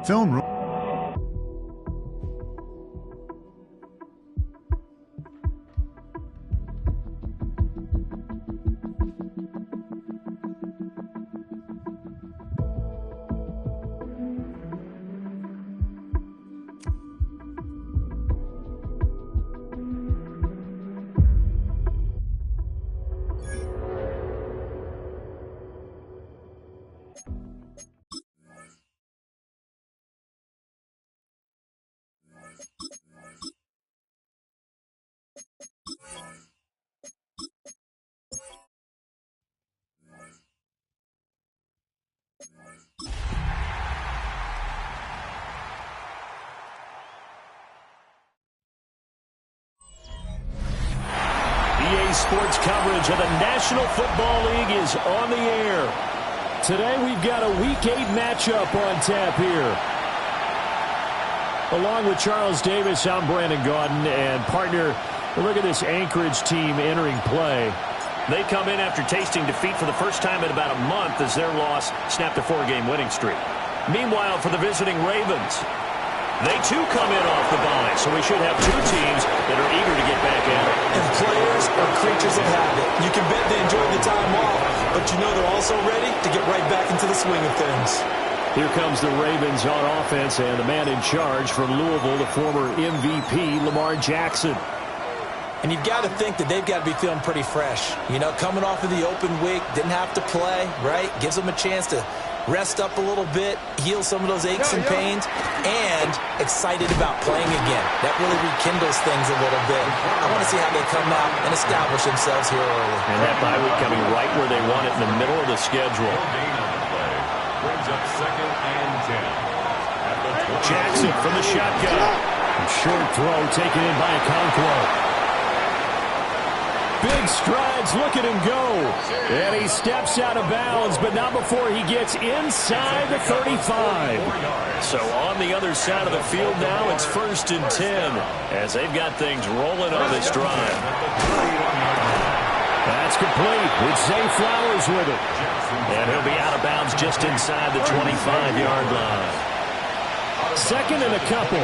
Film room. Sports coverage of the National Football League is on the air. Today we've got a Week 8 matchup on tap here. Along with Charles Davis, I'm Brandon Gaudin, and partner, look at this Anchorage team entering play. They come in after tasting defeat for the first time in about a month as their loss snapped a 4-game winning streak. Meanwhile, for the visiting Ravens, they too come in off the bye, so we should have two teams that are eager to get back at it. And players are creatures of habit. You can bet they enjoyed the time off, but you know they're also ready to get right back into the swing of things. Here comes the Ravens on offense, and the man in charge from Louisville, the former MVP, Lamar Jackson. And you've got to think that they've got to be feeling pretty fresh. You know, coming off of the open week, didn't have to play, right? Gives them a chance to rest up a little bit, heal some of those aches and pains, and excited about playing again. That really rekindles things a little bit. I want to see how they come out and establish themselves here early. And that bye week coming right where they want it in the middle of the schedule. Brings up 2nd and 10. Jackson from the shotgun. Short throw taken in by Okonkwo. Big strides, look at him go. And he steps out of bounds, but not before he gets inside the 35. So on the other side of the field now, it's 1st and 10 as they've got things rolling on this drive. That's complete with Zay Flowers with it. And he'll be out of bounds just inside the 25-yard line. 2nd and a couple.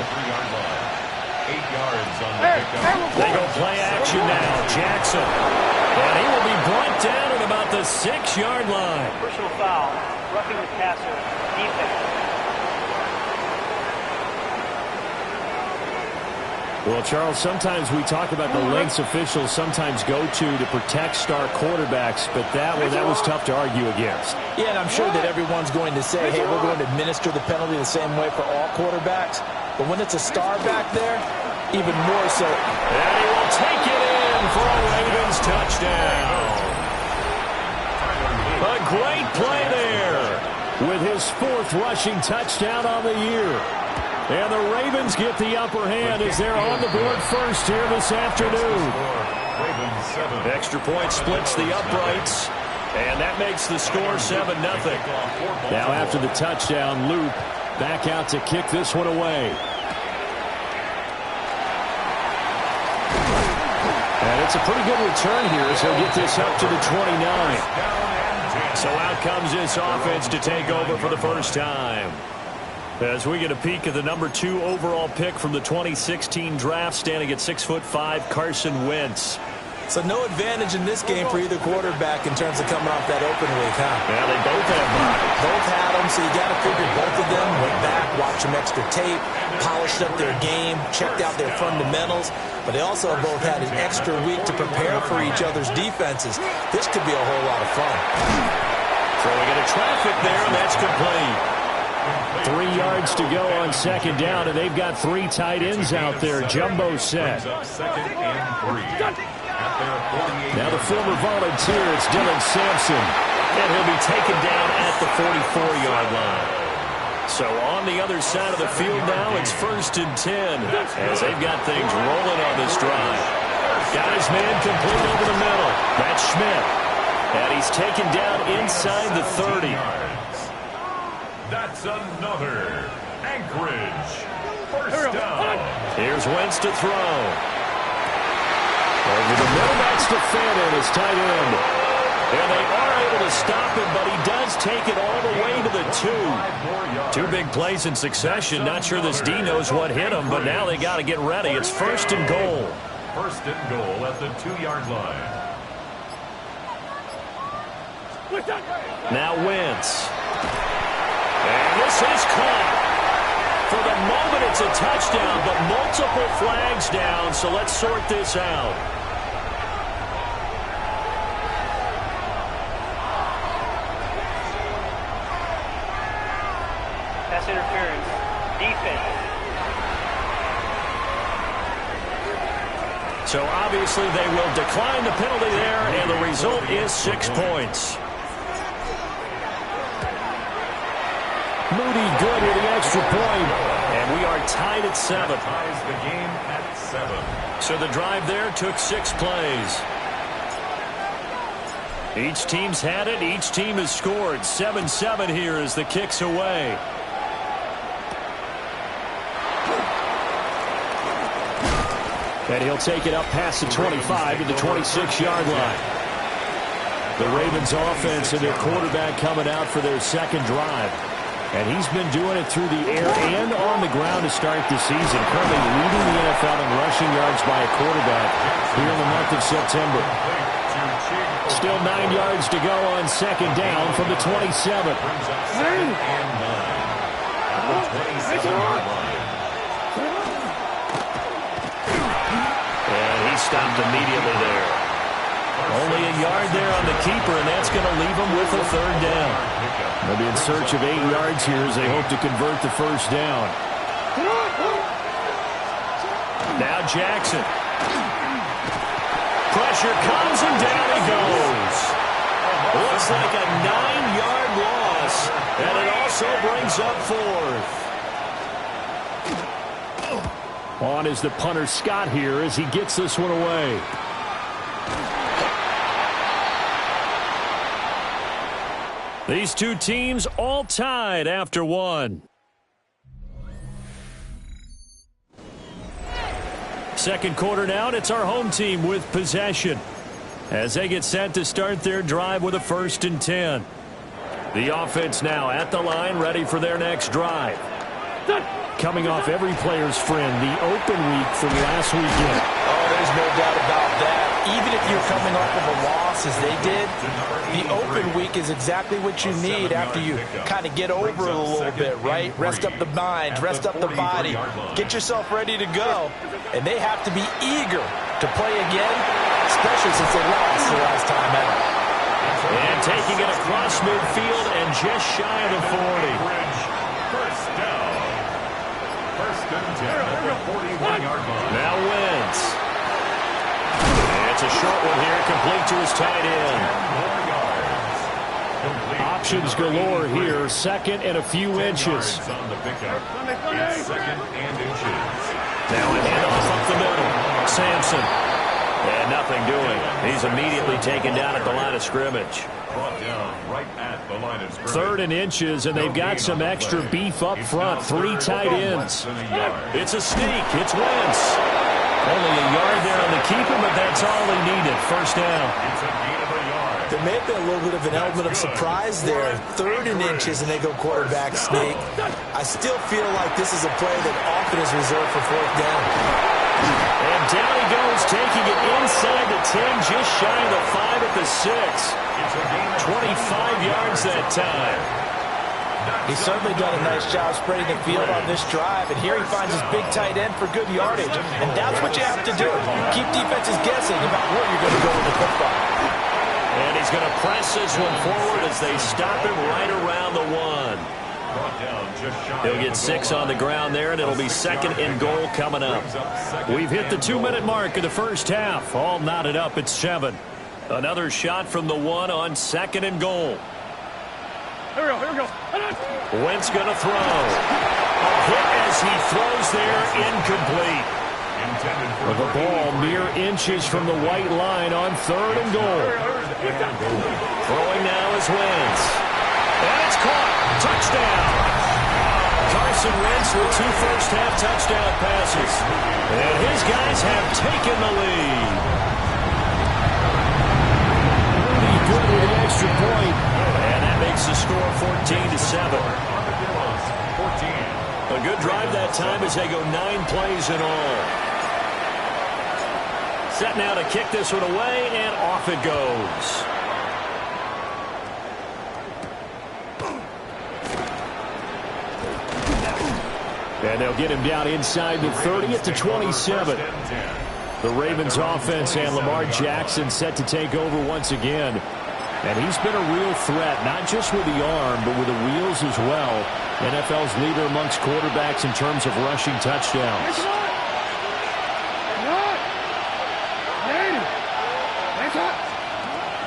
8 yards on the pickup. They go play action now. Jackson. And he will be brought down at about the 6-yard line. Personal foul. Roughing the passer. Defense. Well, Charles, sometimes we talk about the lengths officials sometimes go to protect star quarterbacks, but that was tough to argue against. Yeah, and I'm sure that everyone's going to say, hey, we're going to administer the penalty the same way for all quarterbacks. But when it's a star back there, even more so. And he will take it in for a Ravens touchdown. A great play there with his 4th rushing touchdown on the year. And the Ravens get the upper hand as they're on the board first here this afternoon. Extra point splits the uprights, and that makes the score 7-0. Now after the touchdown, Loop back out to kick this one away. And it's a pretty good return here as he'll get this up to the 29. So out comes this offense to take over for the first time. As we get a peek at the number 2 overall pick from the 2016 draft, standing at 6'5", Carson Wentz. So no advantage in this game for either quarterback in terms of coming off that open week, huh? Yeah, they both have bodies. Both had them, so you got to figure both of them went back, watched some extra tape, polished up their game, checked out their fundamentals, but they also both had an extra week to prepare for each other's defenses. This could be a whole lot of fun. Throwing into traffic there, and that's complete. 3 yards to go on 2nd down, and they've got 3 tight ends out there. Jumbo set. Now the former volunteer, it's Dylan Sampson. And he'll be taken down at the 44-yard line. So on the other side of the field now, it's 1st and 10 as they've got things rolling on this drive. Got his man complete over the middle. That's Schmidt. And he's taken down inside the 30. That's another Anchorage 1st down. Here's Wentz to throw. Over the middle, that's to Fenton, his tight end. And they are able to stop him, but he does take it all the way to the 2. 2 big plays in succession. Not sure this D knows what hit him, but now they got to get ready. It's first and goal. First and goal at the 2-yard line. Now Wentz. And this is caught. For the moment, it's a touchdown, but multiple flags down, so let's sort this out. Pass interference. Defense. So obviously they will decline the penalty there, and the result is 6 points. Moody good with the extra point, and we are tied at 7. Ties the game at 7. So the drive there took 6 plays. Each team's had it. Each team has scored. 7-7 here as the kick's away. And he'll take it up past the 25 to the 26-yard line. The Ravens offense and their quarterback coming out for their second drive. And he's been doing it through the air and on the ground to start the season. Currently leading the NFL in rushing yards by a quarterback here in the month of September. Still 9 yards to go on second down from the 27. And he stopped immediately there. Only a yard there on the keeper, and that's going to leave him with a third down. They'll be in search of 8 yards here as they hope to convert the first down. Now Jackson. Pressure comes, and down he goes. Looks like a 9-yard loss, and it also brings up 4th. On is the punter Scott here as he gets this one away. These two teams all tied after 1. Second quarter now, and it's our home team with possession as they get set to start their drive with a 1st and 10. The offense now at the line, ready for their next drive. Coming off every player's friend, the open week from last weekend. Oh, there's no doubt about that. Even if you're coming off of a loss as they did, the open week is exactly what you need after you kind of get over it a little bit, right? Rest up the mind, rest up the body, get yourself ready to go. And they have to be eager to play again, especially since they lost the last time out. And taking it across midfield and just shy of the 40. First down. First and 10 at the 41-yard line. Now Wentz. It's a short one here, complete to his tight end. Options galore here, second and a few inches. On the pickup. It's second and inches. Now a handoff up the middle. Sampson. And nothing doing. He's immediately taken down at the line of scrimmage. Brought down right at the line of scrimmage. 3rd and inches, and they've got some extra beef up front. 3 tight ends. It's a sneak. It's Wentz. Only a yard there on the keeper, but that's all he needed. First down. It's a gain of a yard. There may have been a little bit of an element of surprise there. 3rd and inches, and they go quarterback sneak. I still feel like this is a play that often is reserved for 4th down. And down he goes, taking it inside the 10, just shy of the 5 at the 6. 25 yards that time. He's certainly done a nice job spreading the field on this drive, and here he finds his big tight end for good yardage. And that's what you have to do. Keep defenses guessing about where you're going to go with the football. And he's going to press this one forward as they stop him right around the 1. He'll get 6 on the ground there, and it'll be second and goal coming up. We've hit the 2-minute mark of the first half. All knotted up at 7. Another shot from the 1 on second and goal. Here we go. Wentz going to throw. A hit as he throws there, incomplete. With the ball mere inches from the white line on 3rd and goal. Throwing now is Wentz. And it's caught. Touchdown. Carson Wentz with 2 first-half touchdown passes. And his guys have taken the lead. Pretty good with an extra point. And that makes the score 14-7. A good drive that time as they go 9 plays in all. Set now to kick this one away, and off it goes. And they'll get him down inside the 30 at the 27. The Ravens offense and Lamar Jackson set to take over once again. And he's been a real threat, not just with the arm, but with the wheels as well. NFL's leader amongst quarterbacks in terms of rushing touchdowns.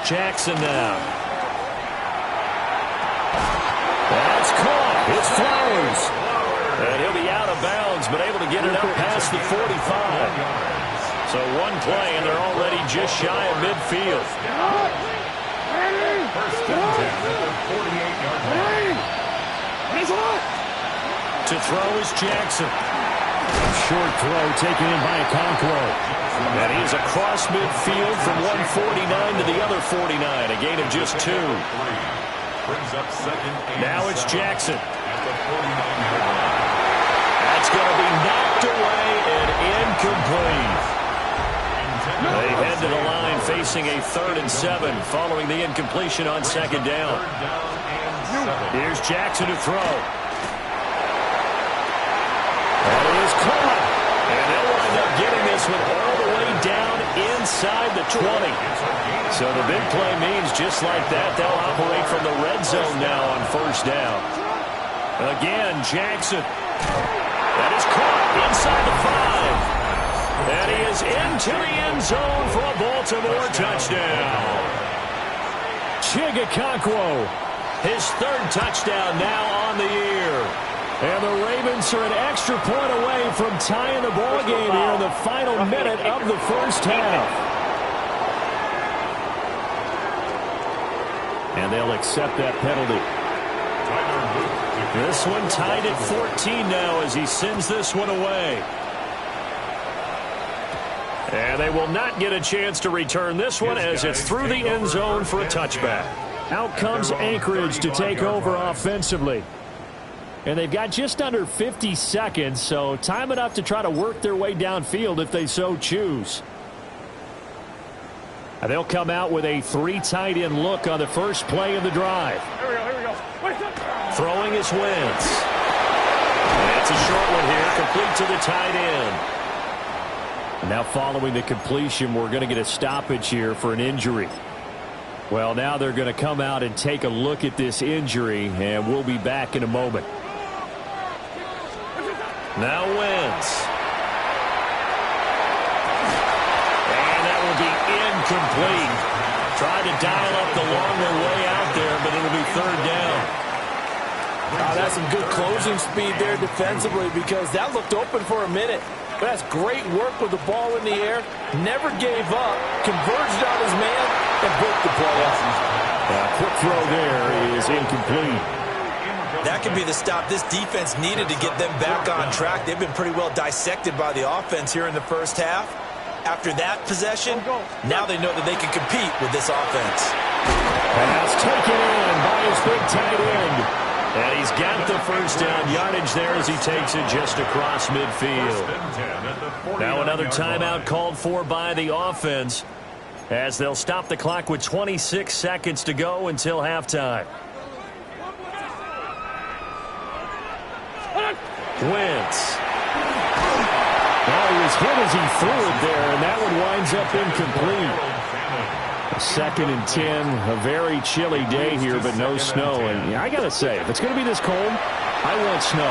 Jackson now. That's caught. It's Flowers. And he'll be out of bounds, but able to get it up past the 45. So one play, and they're already just shy of midfield. First and 10 at the 48-yard line. To throw is Jackson. Short throw taken in by Okonkwo. And he is across midfield from 149 to the other 49. A gain of just 2. Brings up second. Now it's Jackson. At the 49-yard line. That's going to be knocked away and incomplete. They head to the line facing a 3rd and 7 following the incompletion on second down. Here's Jackson to throw. That is caught. And they'll wind up getting this one all the way down inside the 20. So the big play means just like that, they'll operate from the red zone now on first down. Again, Jackson. That is caught inside the 5. And he is into the end zone for a Baltimore touchdown. Okonkwo, his 3rd touchdown now on the year. And the Ravens are an extra point away from tying the ball game here in the final minute of the first half. And they'll accept that penalty. This one tied at 14 now as he sends this one away. And they will not get a chance to return this one as it's through the end zone for a touchback. Out comes Anchorage to take over offensively. And they've got just under 50 seconds, so time enough to try to work their way downfield if they so choose. And they'll come out with a 3 tight end look on the first play of the drive. Here we go. Throwing is Wentz. That's a short one here, complete to the tight end. Now following the completion, we're going to get a stoppage here for an injury. Well, now they're going to come out and take a look at this injury, and we'll be back in a moment. Now Wentz. And that will be incomplete. Tried to dial up the longer way out there, but it'll be 3rd down. That's some good closing speed there defensively because that looked open for a minute. But that's great work with the ball in the air. Never gave up. Converged on his man and broke the play up. Quick throw there is incomplete. That could be the stop this defense needed to get them back on track. They've been pretty well dissected by the offense here in the first half. After that possession, now they know that they can compete with this offense. Pass taken in by his big tight end. And he's got the first down yardage there as he takes it just across midfield. Now another timeout called for by the offense as they'll stop the clock with 26 seconds to go until halftime. Wentz. Well, he was hit as he threw it there, and that one winds up incomplete. 2nd and 10, a very chilly day here, but no snow. And I got to say, if it's going to be this cold, I want snow.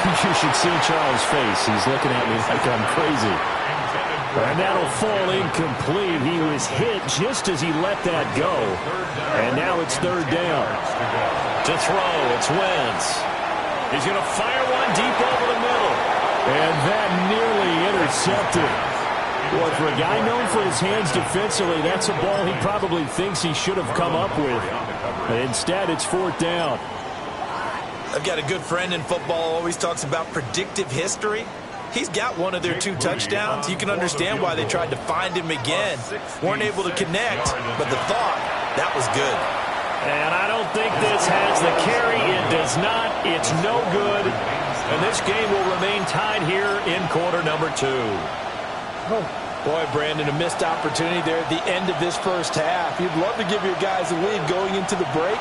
You should see Charles' face. He's looking at me like I'm crazy. And that'll fall incomplete. He was hit just as he let that go. And now it's 3rd down. To throw, it's Wentz. He's going to fire one deep over the middle. And that nearly intercepted. Boy, for a guy known for his hands defensively, that's a ball he probably thinks he should have come up with. But instead, it's 4th down. I've got a good friend in football who always talks about predictive history. He's got one of their 2 touchdowns. You can understand why they tried to find him again. Weren't able to connect, but the thought, that was good. And I don't think this has the carry. It does not. It's no good. And this game will remain tied here in quarter number 2. Boy, Brandon, a missed opportunity there at the end of this first half. You'd love to give your guys a lead going into the break,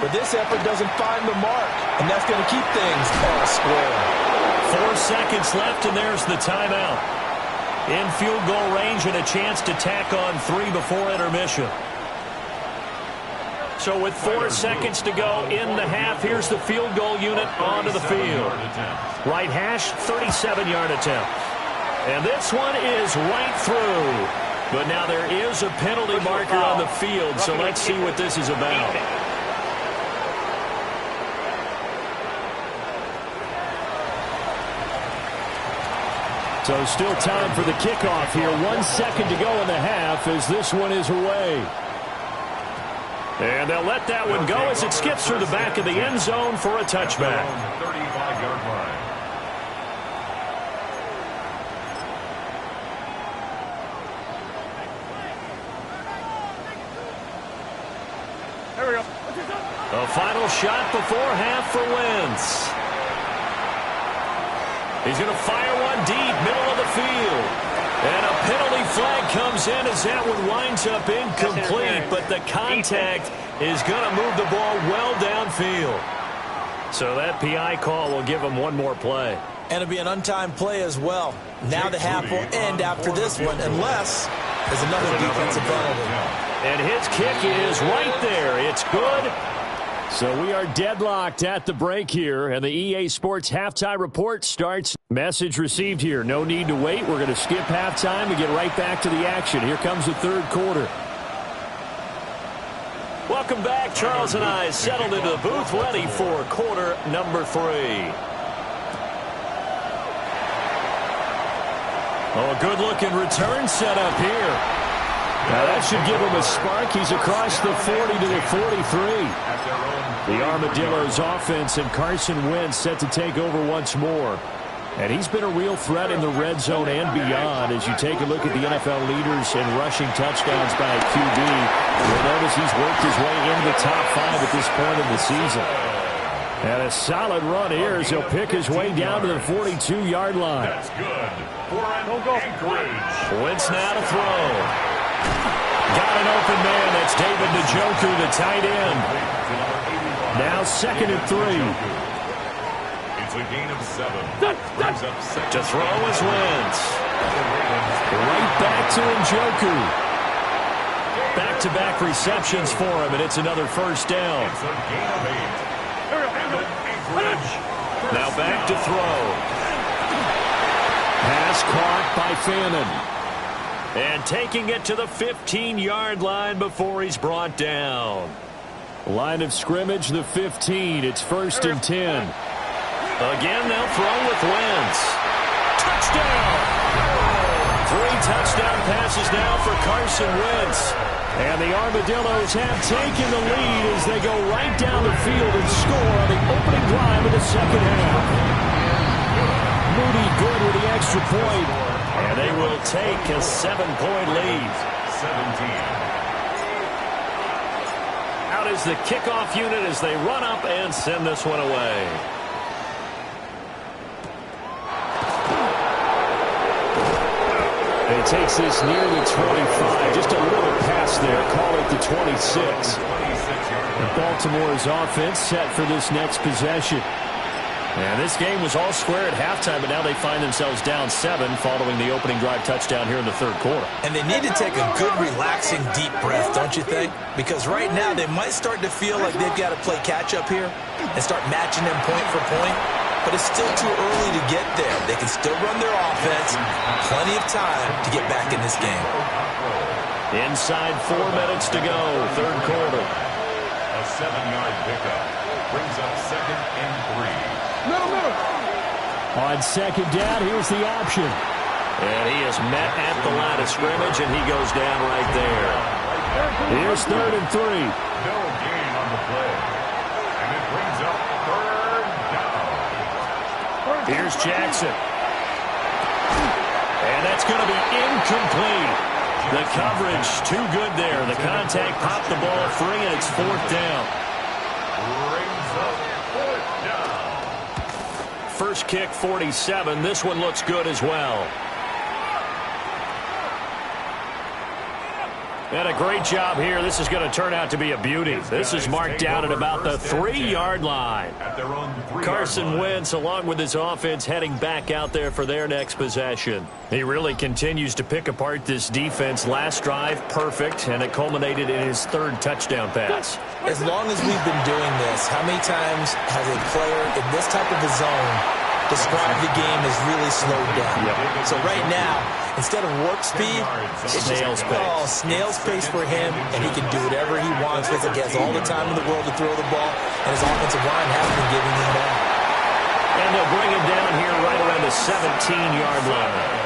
but this effort doesn't find the mark, and that's going to keep things all square. 4 seconds left, and there's the timeout. In field goal range and a chance to tack on 3 before intermission. So with 4 seconds to go in the half, here's the field goal unit onto the field. Right hash, 37-yard attempt. And this one is right through. But now there is a penalty marker on the field, so let's see what this is about. So still time for the kickoff here. 1 second to go in the half as this one is away. And they'll let that one go as it skips through the back of the end zone for a touchback. 35-yard line. There we go. A final shot before half for Wentz. He's going to fire one deep, middle of the field. And a penalty flag comes in as that one winds up incomplete, but the contact is going to move the ball well downfield. So that PI call will give him one more play. And it'll be an untimed play as well. Now the half will end after this one, unless there's another defensive penalty. And his kick is right there. It's good. So we are deadlocked at the break here, and the EA Sports halftime report starts. Message received here. No need to wait. We're going to skip halftime and get right back to the action. Here comes the third quarter. Welcome back. Charles and I settled into the booth, ready for quarter number 3. Oh, a good-looking return set up here. Now that should give him a spark. He's across the 40 to the 43. The Armadillos offense and Carson Wentz set to take over once more. And he's been a real threat in the red zone and beyond. As you take a look at the NFL leaders in rushing touchdowns by QB, you'll notice he's worked his way into the top 5 at this point in the season. And a solid run here as he'll pick his way down to the 42-yard line. That's good. Don't go. Wentz now to throw. Got an open man. That's David Njoku, the tight end. Now 2nd and 3. It's a gain of 7. Brings up second. To throw is Wentz. Right back to Njoku. Back-to-back receptions for him, and it's another first down. It's a gain of 8. And an Anchorage. Now back to throw. Pass caught by Fannin. And taking it to the 15-yard line before he's brought down. Line of scrimmage, the 15. It's 1st and 10. Again, they'll throw with Wentz. Touchdown! 3 touchdown passes now for Carson Wentz. And the Armadillos have taken the lead as they go right down the field and score on the opening drive of the second half. Moody good with the extra point. And they will take a 7-point lead. 17. Out is the kickoff unit as they run up and send this one away. And he takes this near the 25. Just a little pass there. Call it the 26. And Baltimore's offense set for this next possession. And this game was all square at halftime, but now they find themselves down 7 following the opening drive touchdown here in the third quarter. And they need to take a good, relaxing, deep breath, don't you think? Because right now they might start to feel like they've got to play catch-up here and start matching them point for point. But it's still too early to get there. They can still run their offense. Plenty of time to get back in this game. Inside 4 minutes to go, third quarter. A 7-yard pickup brings up 2nd and 3. On second down, here's the option. And he is met at the line of scrimmage, and he goes down right there. Here's 3rd and 3. No gain on the play. And it brings up 3rd Here's Jackson. And that's going to be incomplete. The coverage too good there. The contact popped the ball free, and it's 4th down. Brings up 4th down. First kick, 47. This one looks good as well. And a great job here. This is going to turn out to be a beauty. This is marked down at about the 3-yard line. Carson Wentz, along with his offense, heading back out there for their next possession. He really continues to pick apart this defense. Last drive, perfect, and it culminated in his 3rd touchdown pass. As long as we've been doing this, how many times has a player in this type of a zone described the game as really slowed down? Yep. So right now, instead of warp speed, it's snail's pace. Snail's pace for him, and he can do whatever he wants with it. He has all the time in the world to throw the ball, and his offensive line hasn't been giving him that. And they'll bring him down here right around the 17-yard line.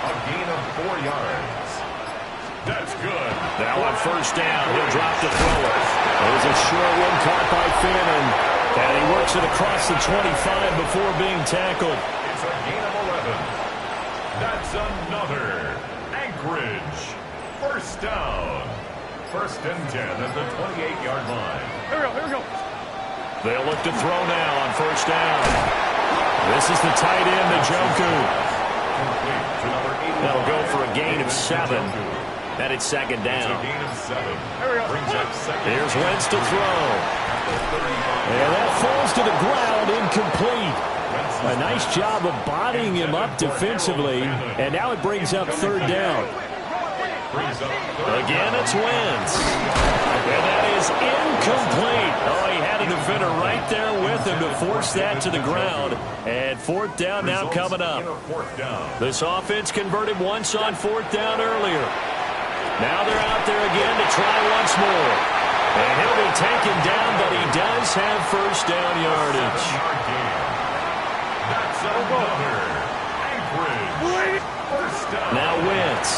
A gain of 4 yards. That's good. Now on 1st down, he'll drop to throw it. There's a short one caught by Finn, and he works it across the 25 before being tackled. It's a gain of 11. That's another. Anchorage. 1st down. 1st and 10 at the 28-yard line. Here we go. They'll look to throw now on 1st down. This is the tight end, Njoku. That'll go for a gain of 7. And it's 2nd down. It's a gain of 7. Brings up 2nd. Here's Wentz to throw. And that falls to the ground, incomplete. A nice job of bodying him up defensively, and now it brings up 3rd down. Again, it's Wentz. And that is incomplete. Oh, he had a defender right there with him to force that to the ground. And 4th down now coming up. This offense converted once on 4th down earlier. Now they're out there again to try once more. And he'll be taken down, but he does have 1st down yardage. That's another. Anchorage. 1st down. Now Wentz.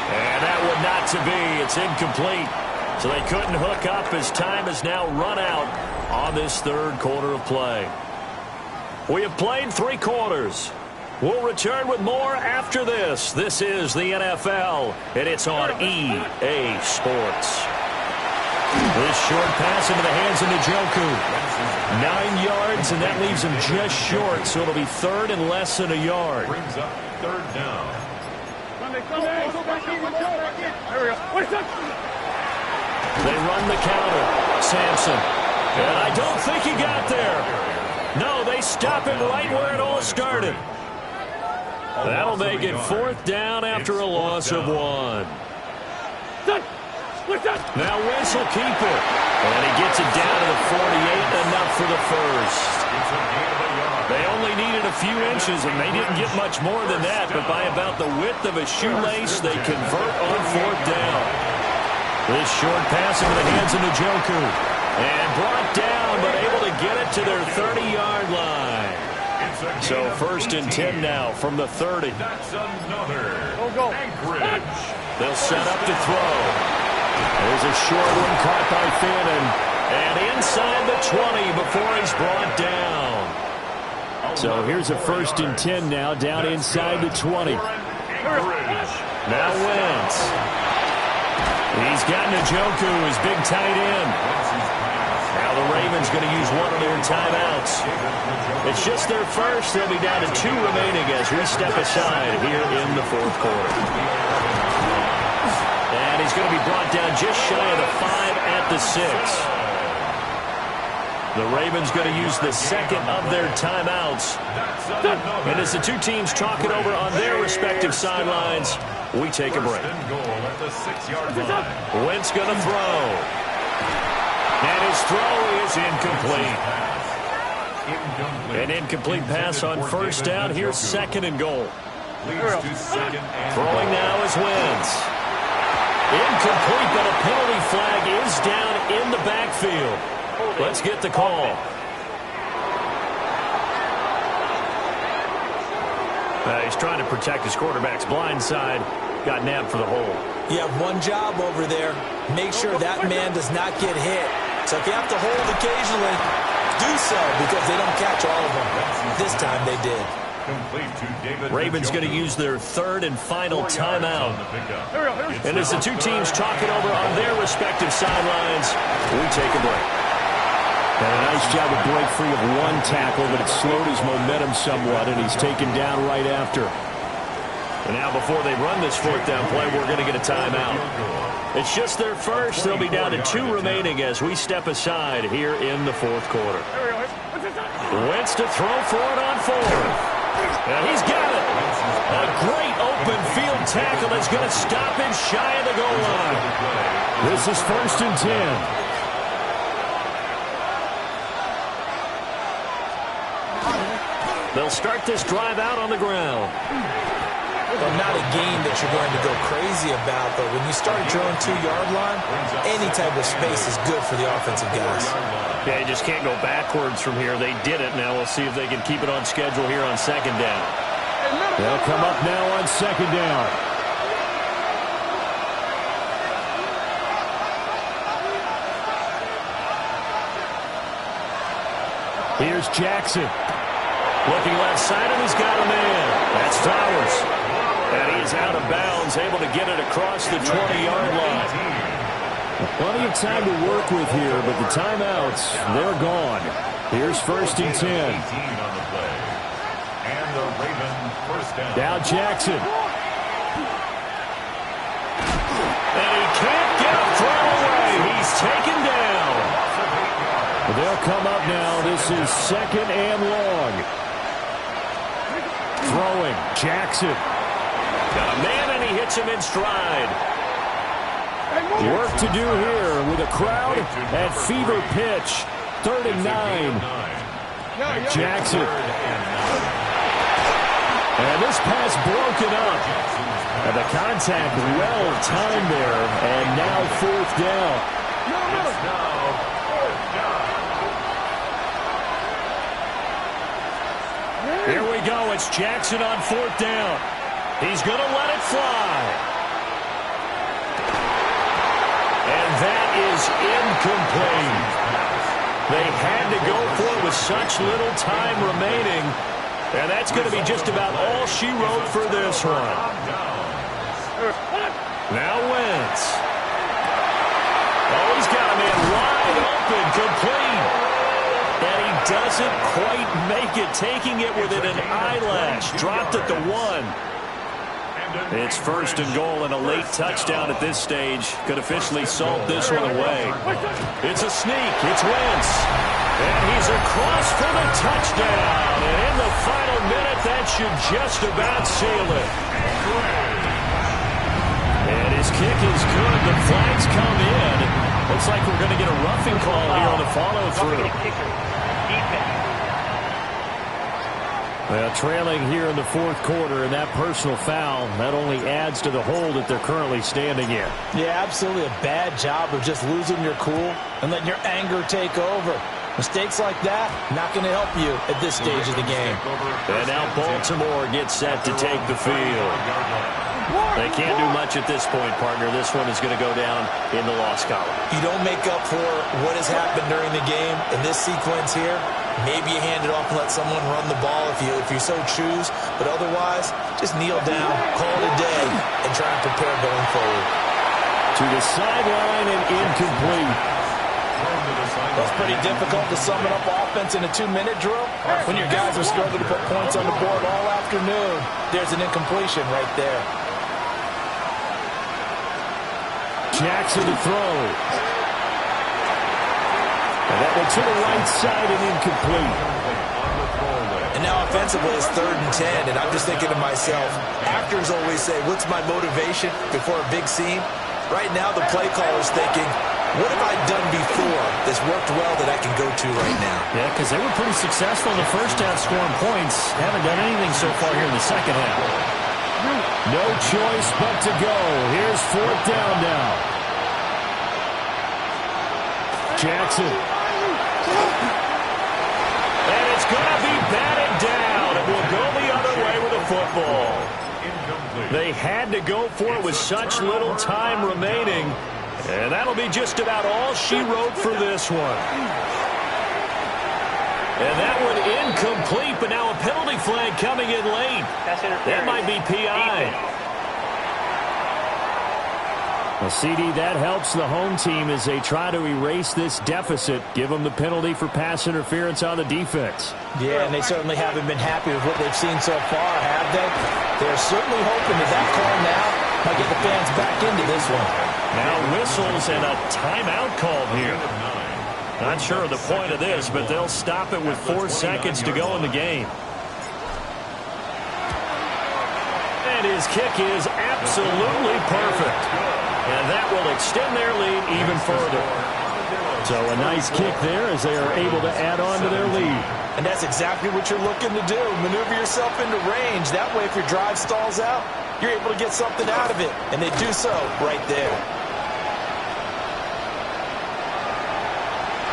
And that one not to be. It's incomplete. So they couldn't hook up as time has now run out on this 3rd quarter of play. We have played 3 quarters. We'll return with more after this. This is the NFL, and it's on EA Sports. This short pass into the hands of Njoku. 9 yards, and that leaves him just short, so it'll be 3rd and less than a yard. Brings up 3rd down. They run the counter. Sampson. And I don't think he got there. No, they stop him right where it all started. That'll make it 4th down after a loss of 1. Now Wentz will keep it. And he gets it down to the 48, enough for the 1st. They only needed a few inches, and they didn't get much more than that. But by about the width of a shoelace, they convert on 4th down. This short pass into the hands of Njoku. And brought down, but able to get it to their 30-yard line. So 1st and 10 now from the 30. That's another. Anchorage. They'll set up to throw. There's a short one caught by Finn, and inside the 20 before he's brought down. So here's a 1st and 10 now, down inside the 20. Now Wentz. He's got Njoku, his big tight end. Now the Ravens going to use one of their timeouts. It's just their first. They'll be down to 2 remaining as we step aside here in the 4th quarter. And he's going to be brought down just shy of the 5 at the 6. The Ravens going to use the 2nd of their timeouts. And as the 2 teams talk it over on their respective sidelines, we take a break. Wentz going to throw. And his throw is incomplete. An incomplete pass on 1st down. Here's 2nd and goal. Throwing now is Wentz. Incomplete, but a penalty flag is down in the backfield. Let's get the call. He's trying to protect his quarterback's blind side. Got nabbed for the hole. You have one job over there. Make sure that man does not get hit. So if you have to hold occasionally, do so, because they don't catch all of them. This time they did. Ravens going to use their third and final timeout. And as the two teams talk it over on their respective sidelines, we take a break. And a nice job to break free of one tackle, but it slowed his momentum somewhat, and he's taken down right after. And now before they run this fourth down play, we're going to get a timeout. It's just their first. They'll be down to 2 remaining as we step aside here in the fourth quarter. Wentz to throw for it on 4th. And he's got it. A great open field tackle that's going to stop him shy of the goal line. This is 1st and 10. They'll start this drive out on the ground. Well, not a game that you're going to go crazy about, but when you start at your own 2-yard line, any type of space is good for the offensive guys. Yeah, you just can't go backwards from here. They did it. Now we'll see if they can keep it on schedule here on 2nd down. They'll come up now on 2nd down. Here's Jackson. Looking left side, and he's got a man. That's Flowers. And he is out of bounds, able to get it across the 20-yard line. Plenty of time to work with here, but the timeouts, they're gone. Here's 1st and 10. Now Jackson. And he can't get a throw away. He's taken down. They'll come up now. This is 2nd and long. Throwing. Jackson. Got a man, and he hits him in stride. Work to do here with a crowd at fever pitch. 3rd and 9. Jackson. And this pass broken up. And the contact well timed there. And now 4th down. Here we go. It's Jackson on 4th down. He's going to let it fly. And that is incomplete. They had to go for it with such little time remaining. And that's going to be just about all she wrote for this one. Now Wentz. Oh, he's got a man wide open, complete. And he doesn't quite make it, taking it within an eyelash. Dropped at the 1. It's 1st and goal, and a late touchdown at this stage could officially salt this one away. It's a sneak. It's Wentz. And he's across for the touchdown. And in the final minute, that should just about seal it. And his kick is good. The flags come in. Looks like we're going to get a roughing call here on the follow-through. Well, trailing here in the 4th quarter, and that personal foul, that only adds to the hole that they're currently standing in. Yeah, absolutely a bad job of just losing your cool and letting your anger take over. Mistakes like that, not going to help you at this stage of the game. And now Baltimore gets set to take the field. They can't do much at this point, partner. This one is going to go down in the loss column. You don't make up for what has happened during the game in this sequence here. Maybe you hand it off and let someone run the ball if you so choose. But otherwise, just kneel down, call it a day, and try and prepare going forward. To the sideline and incomplete. That's pretty difficult to sum it up offense in a 2-minute drill. When your guys are struggling to put points on the board all afternoon, there's an incompletion right there. Jackson to throw. And that one to the right side and incomplete. And now offensively it's 3rd and 10, and I'm just thinking to myself, actors always say, what's my motivation before a big scene? Right now the play caller's thinking, what have I done before that's worked well that I can go to right now? Yeah, because they were pretty successful in the first half scoring points. Haven't done anything so far here in the second half. No choice but to go. Here's 4th down now. Jackson. And it's going to be batted down. It will go the other way with the football. They had to go for it with such little time remaining. And that'll be just about all she wrote for this one. flag coming in late. Pass interference. That might be PI. Defense. Well, CD, that helps the home team as they try to erase this deficit. Give them the penalty for pass interference on the defense. Yeah, and they certainly haven't been happy with what they've seen so far, have they? They're certainly hoping that call now might get the fans back into this one. Now whistles and a timeout called here. Not sure of the point of this, but they'll stop it with 4 seconds to go in the game. And his kick is absolutely perfect. And that will extend their lead even further. So a nice kick there as they are able to add on to their lead. And that's exactly what you're looking to do. Maneuver yourself into range. That way, if your drive stalls out, you're able to get something out of it. And they do so right there.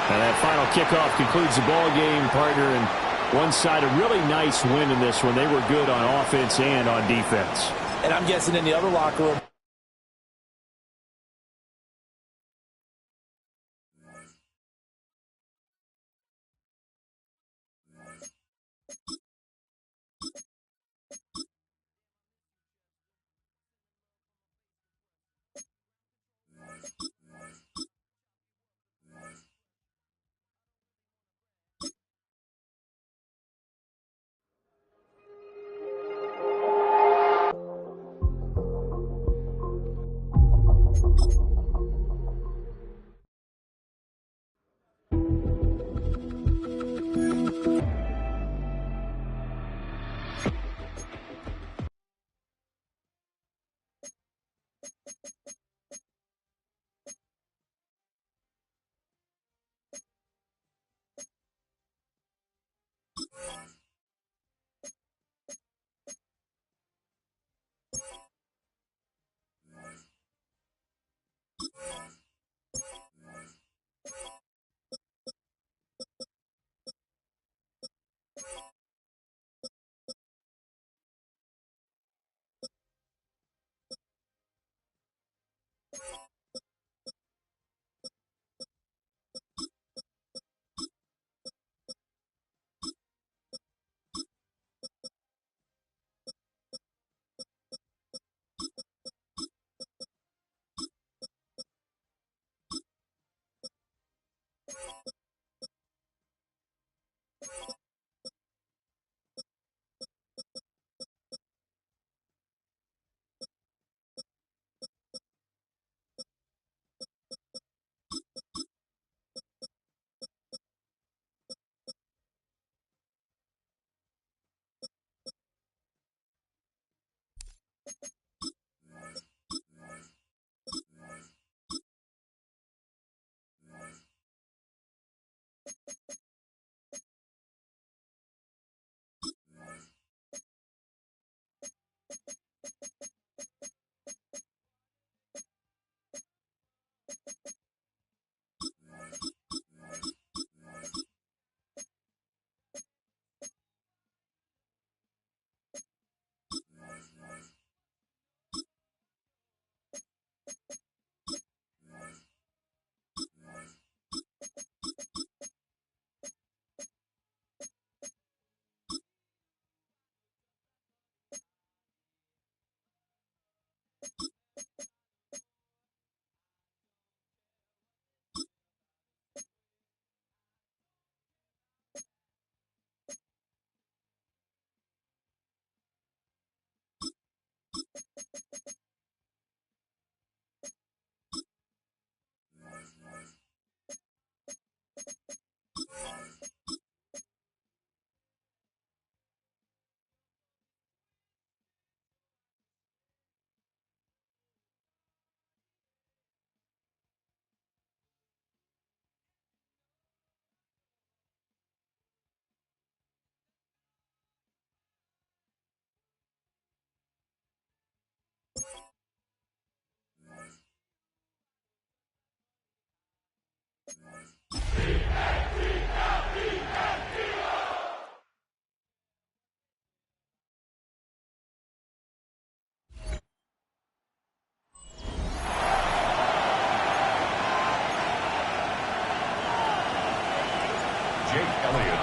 And that final kickoff concludes the ball game, partner. And one side, a really nice win in this one. They were good on offense and on defense. And I'm guessing in the other locker room,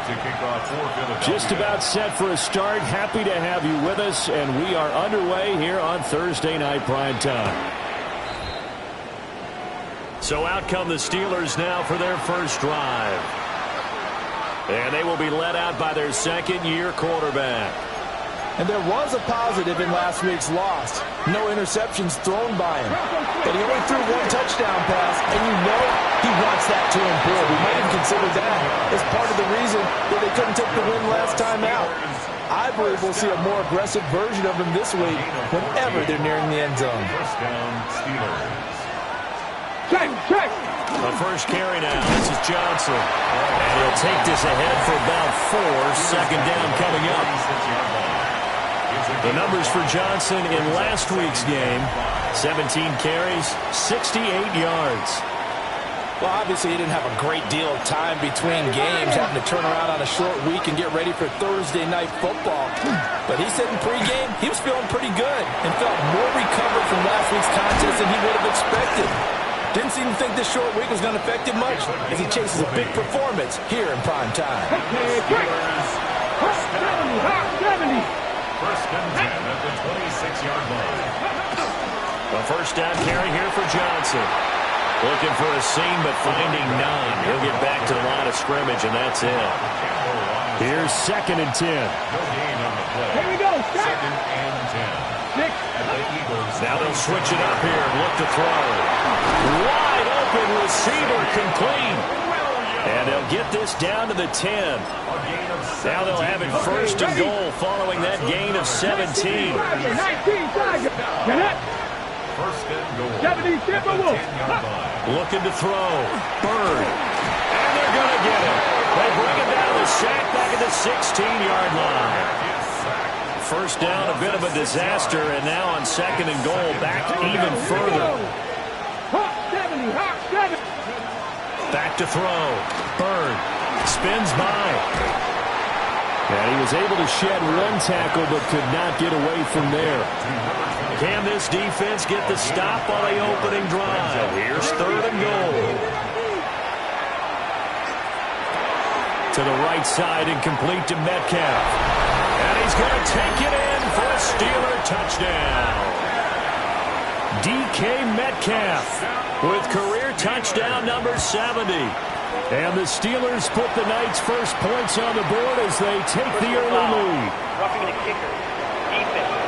to kick off for Philadelphia. Just about set for a start. Happy to have you with us, and we are underway here on Thursday Night Primetime. So out come the Steelers now for their first drive. And they will be led out by their second-year quarterback. And there was a positive in last week's loss. No interceptions thrown by him. But he only threw one touchdown pass, and you know he wants that to improve. We might even consider that as part of the reason that they couldn't take the win last time out. I believe we'll see a more aggressive version of him this week whenever they're nearing the end zone. First down, Steelers. Check. The first carry now. This is Johnson. And he'll take this ahead for about 4. Second down coming up. The numbers for Johnson in last week's game: 17 carries, 68 yards. Well, obviously he didn't have a great deal of time between games, having to turn around on a short week and get ready for Thursday night football. But he said in pregame he was feeling pretty good and felt more recovered from last week's contest than he would have expected. Didn't seem to think this short week was going to affect him much as he chases a big performance here in prime time. First and 10 at the 26-yard line. A first down carry here for Johnson. Looking for a seam, but finding none. He'll get back to the line of scrimmage, and that's it. Here's second and 10. No gain on the play. Here we go. Second and 10. At the Eagles. Now they'll switch it up here and look to throw. Wide open receiver complete. And they'll get this down to the 10. Now they'll have it first and goal following that gain of 17. First and goal. 10-yard line. Looking to throw. Bird. And they're going to get it. They bring it down to the sack back at the 16-yard line. First down, a bit of a disaster, and now on second and goal, back even further. Back to throw. Bird spins by. And he was able to shed one tackle, but could not get away from there. Can this defense get the stop on the opening drive? Here's third and goal. To the right side and complete to Metcalf. And he's going to take it in for a Steeler touchdown. DK Metcalf with career touchdown number 70. And the Steelers put the night's first points on the board as they take the early lead. Roughing the kicker. Defense.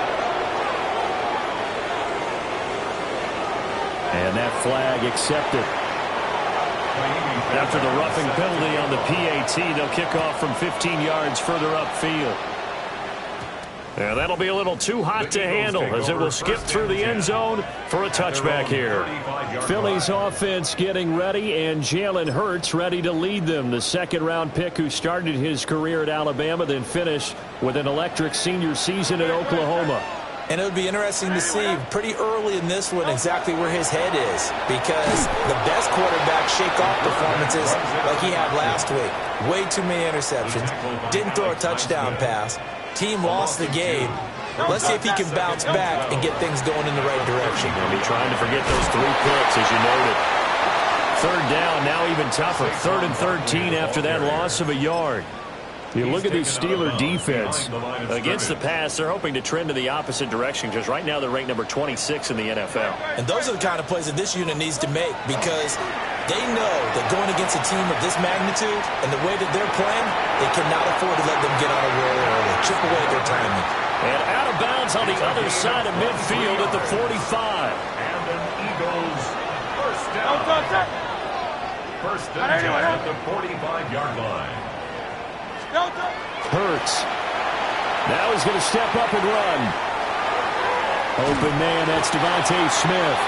And that flag accepted. After the roughing penalty on the PAT, they'll kick off from 15 yards further upfield. And that'll be a little too hot to handle as it will skip through the end zone for a touchback here. Philly's offense getting ready, and Jalen Hurts ready to lead them. The second-round pick who started his career at Alabama, then finished with an electric senior season at Oklahoma. And it would be interesting to see pretty early in this one exactly where his head is, because the best quarterback shake-off performances like he had last week. Way too many interceptions. Didn't throw a touchdown pass. Team lost the game. Let's see if he can bounce back and get things going in the right direction. He'll be trying to forget those 3 picks, as you noted. Third down, now even tougher. 3rd and 13 after that loss of a yard. You look at this Steeler defense. Against the pass, they're hoping to trend in the opposite direction because right now they're ranked number 26 in the NFL. And those are the kind of plays that this unit needs to make because they know that going against a team of this magnitude and the way that they're playing, they cannot afford to let them get on a roll early, chip away their timing. And out of bounds on the other side of midfield at the 45. And an Eagles first down. First and 10 at the 45-yard line. Hurts. Now he's going to step up and run. Open man, that's Devontae Smith.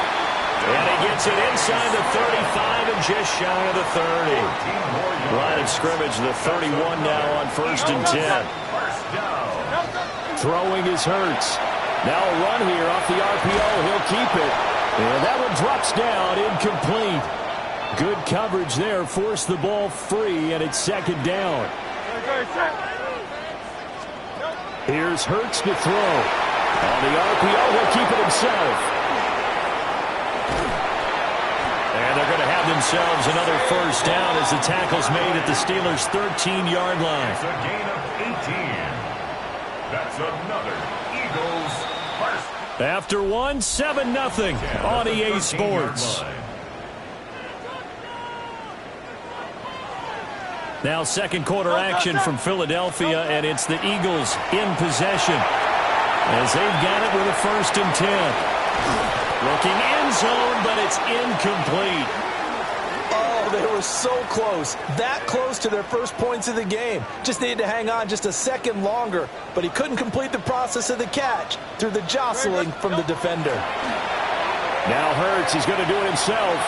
And he gets it inside the 35 and just shy of the 30. Line of scrimmage, the 31 now on first and 10. Throwing is Hurts. Now a run here off the RPO. He'll keep it. And that one drops down, incomplete. Good coverage there. Forced the ball free, and it's second down. Here's Hurts to throw. On the RPO, he'll keep it himself. And they're going to have the themselves another first down as the tackle's made at the Steelers' 13-yard line. It's a gain of 18. That's another Eagles first. After 7-0 on EA Sports. Now second quarter action from Philadelphia, and it's the Eagles in possession as they've got it with a 1st and 10. Looking end zone, but it's incomplete. Oh, they were so close. That close to their first points of the game. Just needed to hang on just a second longer, but he couldn't complete the process of the catch through the jostling from the defender. Now Hurts is going to do it himself.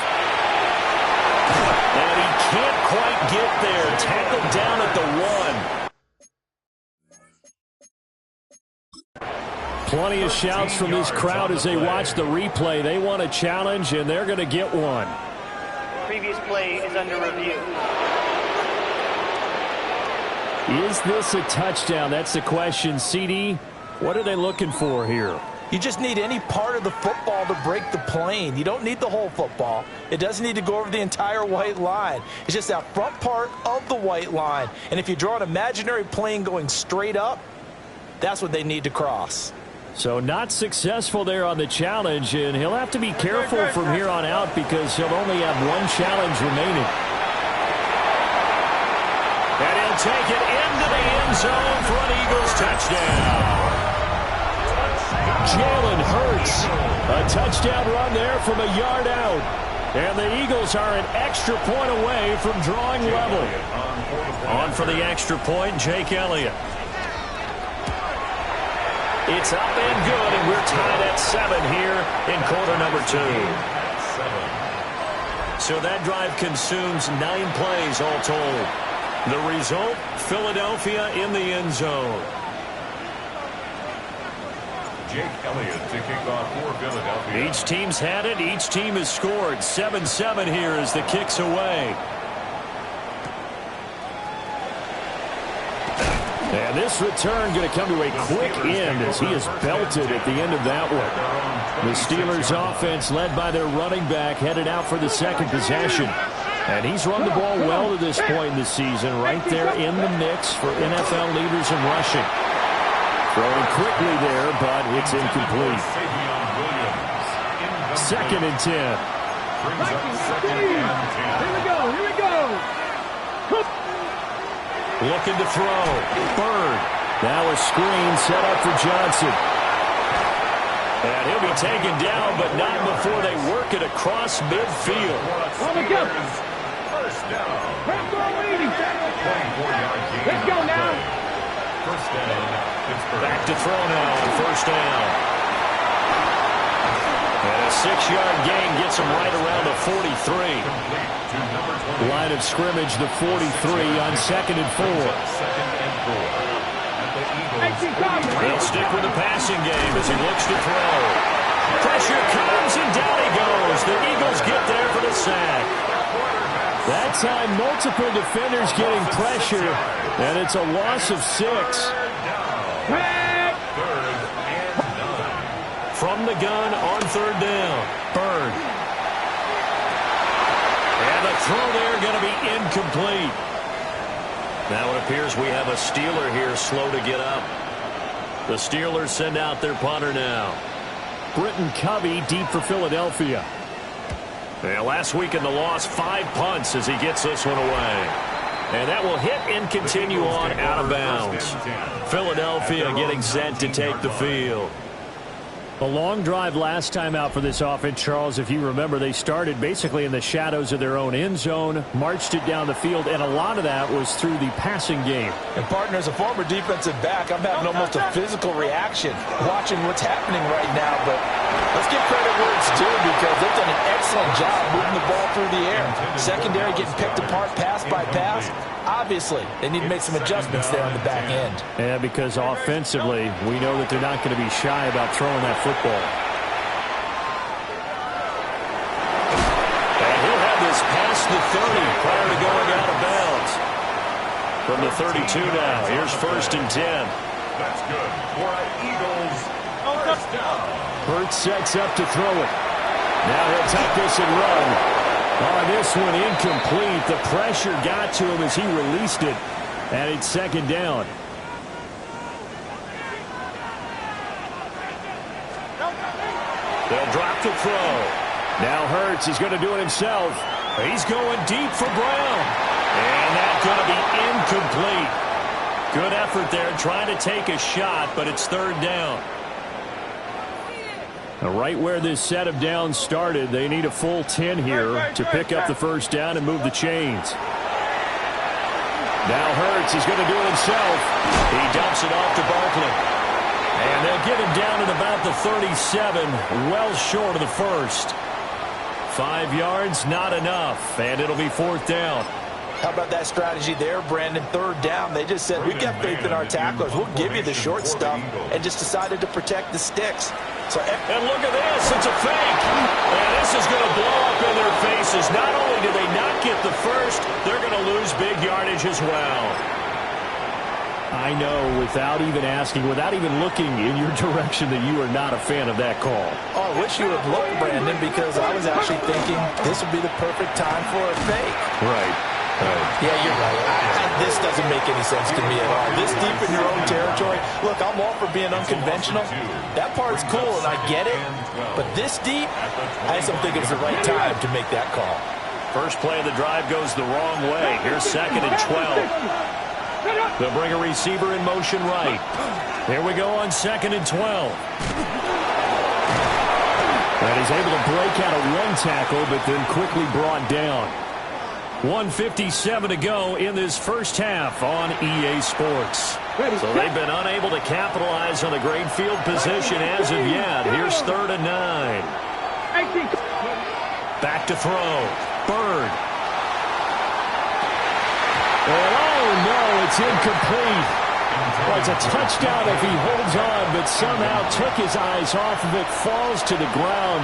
And he can't quite get there. Tackled down at the 1. Plenty of shouts from this crowd as they watch the replay. They want a challenge, and they're going to get one. Previous play is under review. Is this a touchdown? That's the question. CD, what are they looking for here? You just need any part of the football to break the plane. You don't need the whole football. It doesn't need to go over the entire white line. It's just that front part of the white line. And if you draw an imaginary plane going straight up, that's what they need to cross. So not successful there on the challenge, and he'll have to be careful from here on out because he'll only have one challenge remaining. And he'll take it into the end zone for an Eagles touchdown. Jalen Hurts, a touchdown run there from a yard out. And the Eagles are an extra point away from drawing level. On for the extra point, Jake Elliott. It's up and good, and we're tied at 7 here in quarter number 2. So that drive consumes 9 plays all told. The result, Philadelphia in the end zone. Jake Elliott to kick off for Philadelphia. Each team's had it. Each team has scored. 7-7 here as the kick's away. And this return going to come to a quick end as he is belted at the end of that one. The Steelers offense led by their running back headed out for the second possession. And he's run the ball well to this point in the season, right there in the mix for NFL leaders in rushing. Throwing quickly there, but it's incomplete. 2nd and 10. Here we go. Looking to throw. Bird. Now a screen set up for Johnson. And he'll be taken down, but not before they work it across midfield. First down. Let's go now. First down. Back to throw now on 1st down. And a 6-yard gain gets him right around the 43. Line of scrimmage, the 43 on 2nd and 4. He'll stick with the passing game as he looks to throw. Pressure comes, and down he goes. The Eagles get there for the sack. That time, multiple defenders getting pressure, and it's a loss of 6. From the gun on 3rd down. Bird. And the throw there going to be incomplete. Now it appears we have a Steeler here slow to get up. The Steelers send out their punter now. Britton Covey deep for Philadelphia. And last week in the loss, 5 punts as he gets this one away. And that will hit and continue on out of bounds. Philadelphia getting set to take the field. A long drive last time out for this offense, Charles. If you remember, they started basically in the shadows of their own end zone, marched it down the field, and a lot of that was through the passing game. And, partner, as a former defensive back, I'm having almost a physical reaction watching what's happening right now. But let's give credit where it's due because they've done an excellent job moving the ball through the air. Secondary getting picked apart pass by pass. Obviously, they need to make some adjustments there on the back end. Yeah, because offensively, we know that they're not going to be shy about throwing that football. And he'll have this past the 30 prior to going out of bounds. From the 32 now, here's 1st and 10. That's good for an Eagles first down. Hurts sets up to throw it. Now he'll take this and run. Oh, this one incomplete. The pressure got to him as he released it. And it's second down. They'll drop to throw. Now Hurts is going to do it himself. He's going deep for Brown. And that's going to be incomplete. Good effort there trying to take a shot, but it's third down. Now, right where this set of downs started, they need a full 10 here to pick up the first down and move the chains. Now Hurts is going to do it himself. He dumps it off to Barkley. And they'll get him down at about the 37, well short of the first. 5 yards, not enough, and it'll be fourth down. How about that strategy there, Brandon? Third down. They just said, we got faith in our tacklers. We'll give you the short stuff, and just decided to protect the sticks. So, and look at this. It's a fake. And this is going to blow up in their faces. Not only do they not get the first, they're going to lose big yardage as well. I know, without even asking, without even looking in your direction, that you are not a fan of that call. Oh, I wish you would look, Brandon, because I was actually thinking this would be the perfect time for a fake. Right. Yeah, you're right. This doesn't make any sense to me at all. This deep in your own territory, look, I'm all for being unconventional. That part's cool, and I get it. But this deep, I just don't think it's the right time to make that call. First play of the drive goes the wrong way. Here's second and 12. They'll bring a receiver in motion right. Here we go on second and 12. And he's able to break out of one tackle, but then quickly brought down. 1:57 to go in this first half on EA Sports. So they've been unable to capitalize on the great field position as of yet. Here's third and 9. Back to throw. Bird. Oh, no, it's incomplete. Well, it's a touchdown if he holds on, but somehow took his eyes off of it, falls to the ground,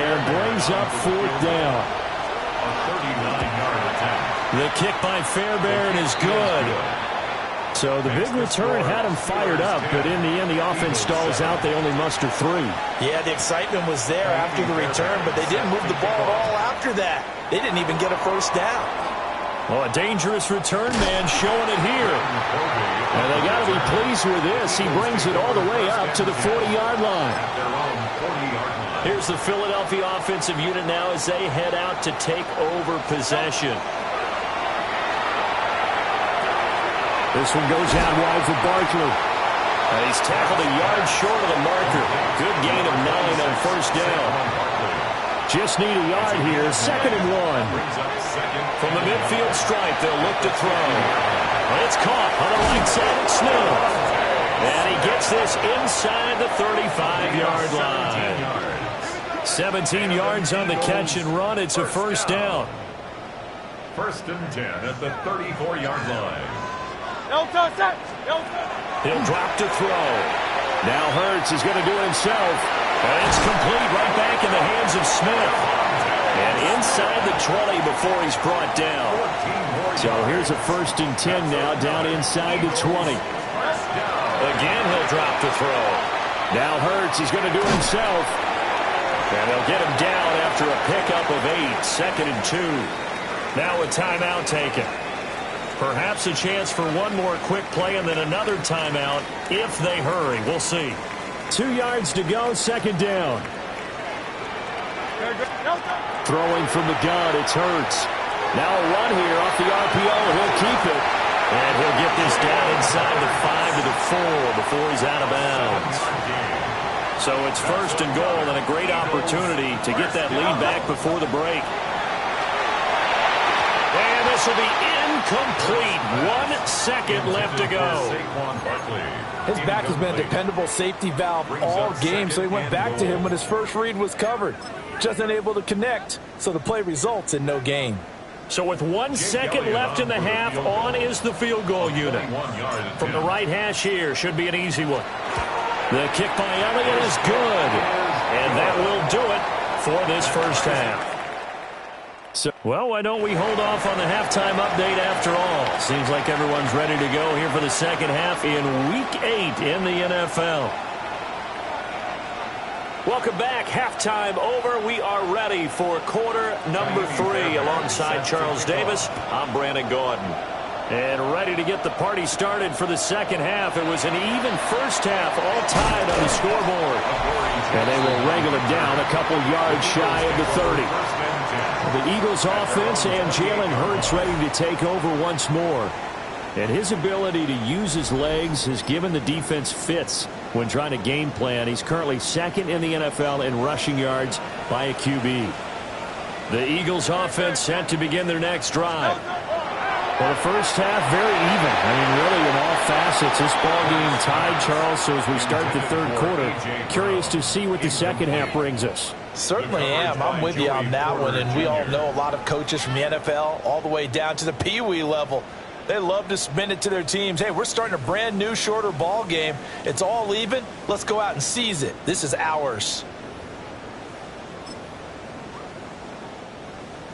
and brings up fourth down. The kick by Fairbairn is good. So the big return had him fired up, but in the end, the offense stalls out. They only muster 3. Yeah, the excitement was there after the return, but they didn't move the ball at all after that. They didn't even get a first down. Well, a dangerous return man showing it here. And they got to be pleased with this. He brings it all the way up to the 40-yard line. Here's the Philadelphia offensive unit now as they head out to take over possession. This one goes out wide for Barkley. And he's tackled a yard short of the marker. Good gain of 9 on first down. Just need a yard here. Second and 1. From the midfield stripe, they'll look to throw. And it's caught on the right side of Smith. And he gets this inside the 35-yard line. 17 yards on the catch and run. It's a first down. First and 10 at the 34-yard line. He'll drop to throw. Now Hurts is going to do it himself. And it's complete right back in the hands of Smith. And inside the 20 before he's brought down. So here's a first and 10 now down inside the 20. Again, he'll drop to throw. Now Hurts is going to do it himself. And they'll get him down after a pickup of 8. Second and 2. Now a timeout taken. Perhaps a chance for one more quick play and then another timeout if they hurry. We'll see. 2 yards to go, second down. Throwing from the gun, it's Hurts. Now a run here off the RPO. He'll keep it. And he'll get this down inside the 5 to the 4 before he's out of bounds. So it's first and goal and a great opportunity to get that lead back before the break. And this will be incomplete. 1 second left to go. His back has been a dependable safety valve all game, so he went back to him when his first read was covered. Just unable to connect, so the play results in no gain. So with 1 second left in the half, on is the field goal unit. From the right hash here, should be an easy one. The kick by Elliott is good. And that will do it for this first half. So, well, why don't we hold off on the halftime update after all? Seems like everyone's ready to go here for the second half in Week 8 in the NFL. Welcome back. Halftime over. We are ready for quarter number 3. Alongside Charles Davis, I'm Brandon Gaudin. And ready to get the party started for the second half. It was an even first half, all tied on the scoreboard. And they will wrangle it down a couple yards shy of the 30. The Eagles offense and Jalen Hurts ready to take over once more. And his ability to use his legs has given the defense fits when trying to game plan. He's currently second in the NFL in rushing yards by a QB. The Eagles offense set to begin their next drive. Well, the first half, very even. I mean, really, in all facets, this ball game tied, Charles. So as we start the third quarter, curious to see what the second half brings us. Certainly am. I'm with you on that one. And we all know a lot of coaches from the NFL all the way down to the Pee-wee level. They love to spin it to their teams. Hey, we're starting a brand new, shorter ball game. It's all even. Let's go out and seize it. This is ours.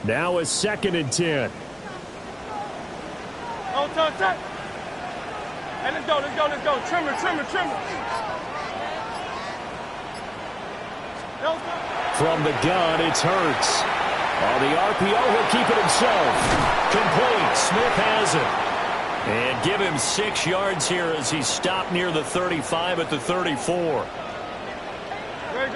Now a 2nd and 10. Oh, touch. Hey, let's go. Trimmer. From the gun, it's Hurts. On the RPO, he'll keep it himself. Complete. Smith has it. And give him 6 yards here as he stopped near the 35 at the 34. Great.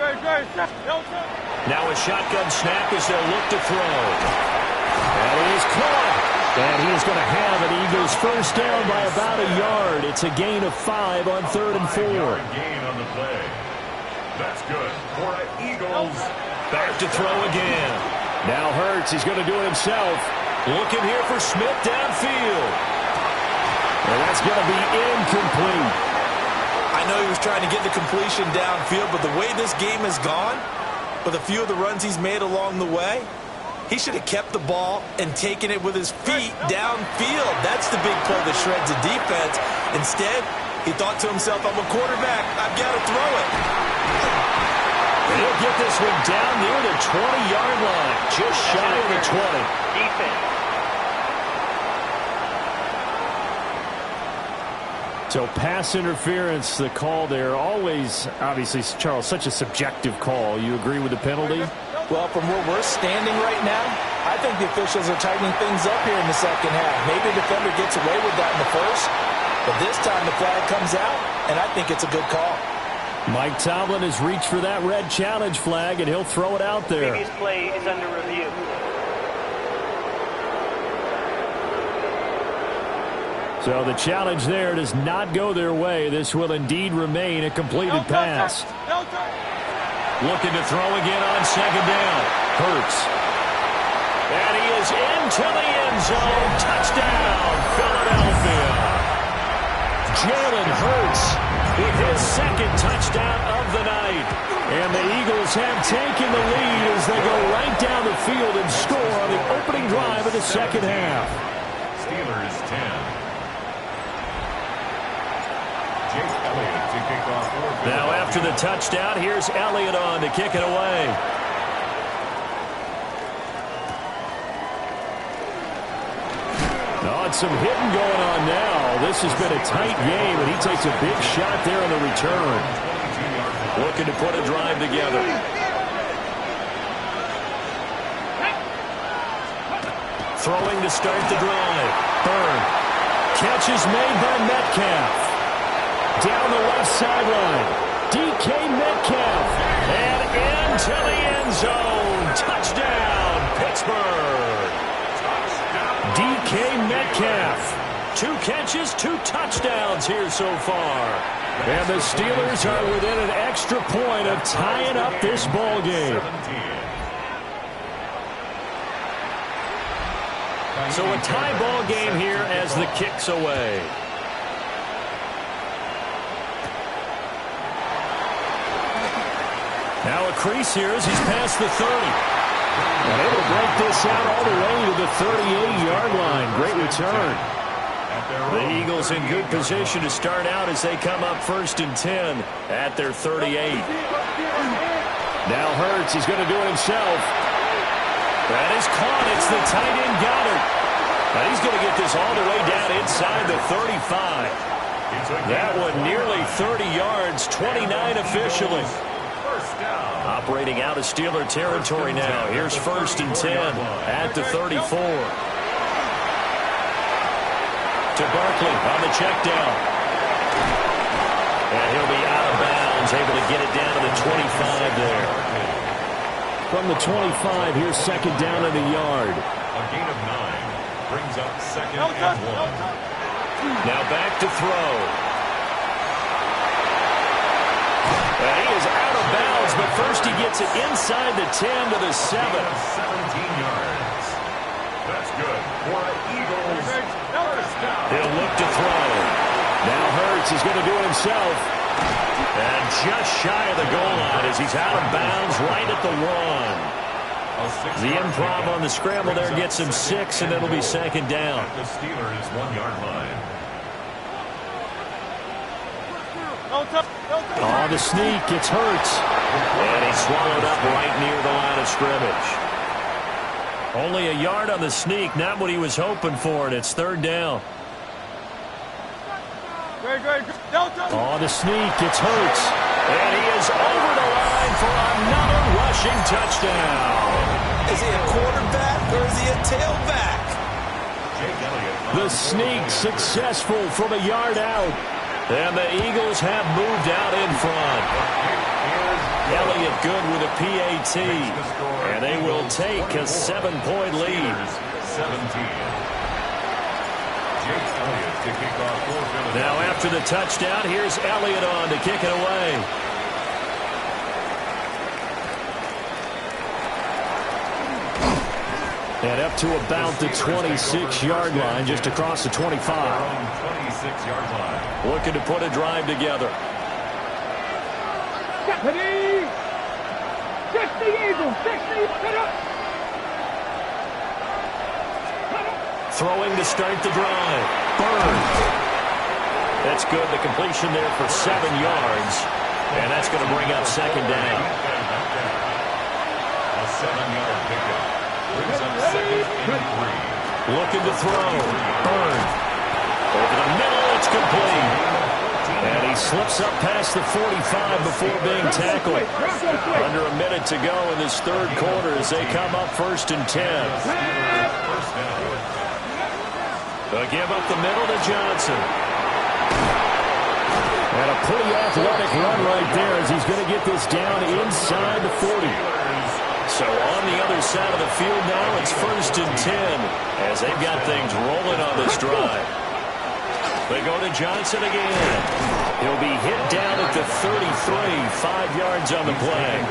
Now a shotgun snap as they'll look to throw. And it is caught. And he's going to have an Eagles first down by about a yard. It's a gain of 5 on 3rd and 4. Gain on the play. That's good for the Eagles. Back to throw again. Now Hurts, he's going to do it himself. Looking here for Smith downfield. And that's going to be incomplete. I know he was trying to get the completion downfield, but the way this game has gone, with a few of the runs he's made along the way, he should have kept the ball and taken it with his feet downfield. That's the big play that shreds the defense. Instead, he thought to himself, I'm a quarterback. I've got to throw it. He'll get this one down near the 20-yard line, just shy of the 20. Defense. So pass interference, the call there. Always, obviously, Charles, such a subjective call. You agree with the penalty? Well, from where we're standing right now, I think the officials are tightening things up here in the second half. Maybe the defender gets away with that in the first, but this time the flag comes out, and I think it's a good call. Mike Tomlin has reached for that red challenge flag, and he'll throw it out there. Previous play is under review. So the challenge there does not go their way. This will indeed remain a completed pass. Looking to throw again on 2nd down. Hurts. And he is into the end zone. Touchdown, Philadelphia. Jalen Hurts with his 2nd touchdown of the night. And the Eagles have taken the lead as they go right down the field and score on the opening drive of the second half. Steelers 10. Now after the touchdown, here's Elliott on to kick it away. Oh, it's some hitting going on now. This has been a tight game, and he takes a big shot there on the return. Looking to put a drive together. Throwing to start the drive. Burn. Catch is made by Metcalf. Down the left sideline. DK Metcalf. And into the end zone. Touchdown, Pittsburgh. DK Metcalf. 2 catches, 2 touchdowns here so far. And the Steelers are within an extra point of tying up this ball game. So a tie ball game here as the kick's away. Now a crease here as he's past the 30. And able to break this out all the way to the 38-yard line. Great return. The Eagles in good position to start out as they come up 1st and 10 at their 38. Now Hurts, he's going to do it himself. That is caught. It's the tight end Goddard. Now he's going to get this all the way down inside the 35. That one nearly 30 yards, 29 officially. First down. Operating out of Steeler territory now. Here's 1st and 10 at the 34. To Barkley on the check down. And he'll be out of bounds, able to get it down to the 25 there. From the 25, here's 2nd down and a yard. A gain of 9 brings up 2nd and 1. Now back to throw. And he is out of bounds, but first he gets it inside the 10 to the 7. 17 yards. That's good for an Eagles first down. He'll look to throw. Now Hurts is going to do it himself. And just shy of the goal line as he's out of bounds right at the 1. The improv on the scramble there gets him 6, and it'll be 2nd down. The Steelers' 1-yard line. On the sneak, it's Hurts. And he's swallowed up right near the line of scrimmage. Only a yard on the sneak, not what he was hoping for, and it's 3rd down. On the sneak, it's Hurts. And he is over the line for another rushing touchdown. Is he a quarterback or is he a tailback? The sneak successful from a yard out. And the Eagles have moved out in front. Elliott good with a PAT. And they will take a 7-point lead. 17. Now after the touchdown, here's Elliott on to kick it away. And up to about the 26-yard line, just across the 25. 26-yard line. Looking to put a drive together. Throwing to start the drive. Burns. That's good. The completion there for 7 yards. And that's going to bring up 2nd down. A 7-yard pickup. Brings up 2nd and 3. Looking to throw. Burns. Over the middle, it's complete. And he slips up past the 45 before being tackled. Under a minute to go in this 3rd quarter as they come up 1st and 10. First down. They'll give up the middle to Johnson. And a pretty athletic run right there as he's going to get this down inside the 40. So on the other side of the field now, it's 1st and 10 as they've got things rolling on this drive. They go to Johnson again. He'll be hit down at the 33, 5 yards on the play.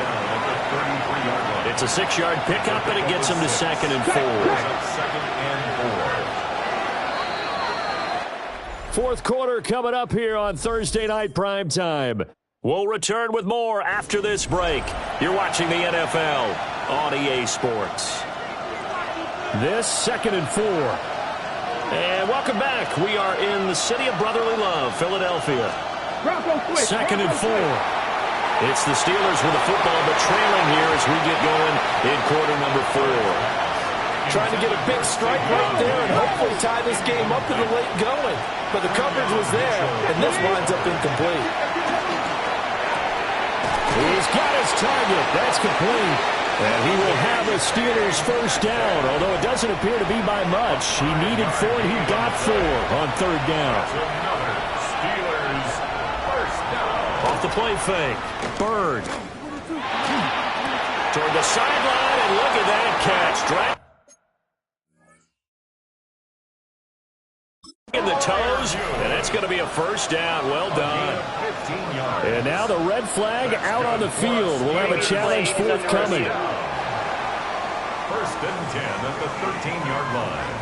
It's a 6-yard pickup, and it gets him to 2nd and 4. 2nd and 4. 4th quarter coming up here on Thursday Night Primetime. We'll return with more after this break. You're watching the NFL on EA Sports. This 2nd and 4. And welcome back. We are in the city of brotherly love, Philadelphia. 2nd and 4. It's the Steelers with the football, but trailing here as we get going in quarter number 4. Trying to get a big strike right there and hopefully tie this game up in the late going. But the coverage was there, and this winds up incomplete. He's got his target. That's complete. And he will have a Steelers first down, although it doesn't appear to be by much. He needed 4, and he got 4 on 3rd down. Another Steelers first down. Off the play fake. Bird. Toward the sideline, and look at that catch. In the toes, and that's going to be a first down. Well done. And now the red flag out on the field. We'll have a challenge forthcoming. 1st and 10 at the 13-yard line.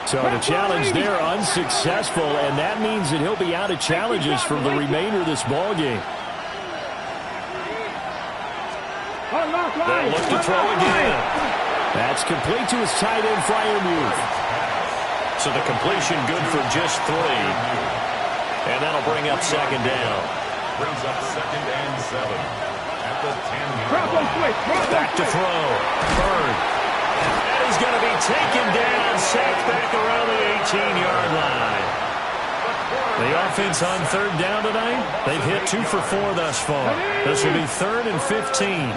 So the challenge there unsuccessful, and that means that he'll be out of challenges for the remainder of this ball game. They'll look to throw again. That's complete to his tight end, Freiermuth. So the completion good for just 3. And that'll bring up 2nd down. Brings up 2nd and 7 at the 10-yard line. Back to throw. Bird. And he's going to be taken down, sacked back around the 18-yard line. The offense on third down tonight? They've hit 2 for 4 thus far. This will be 3rd and 15.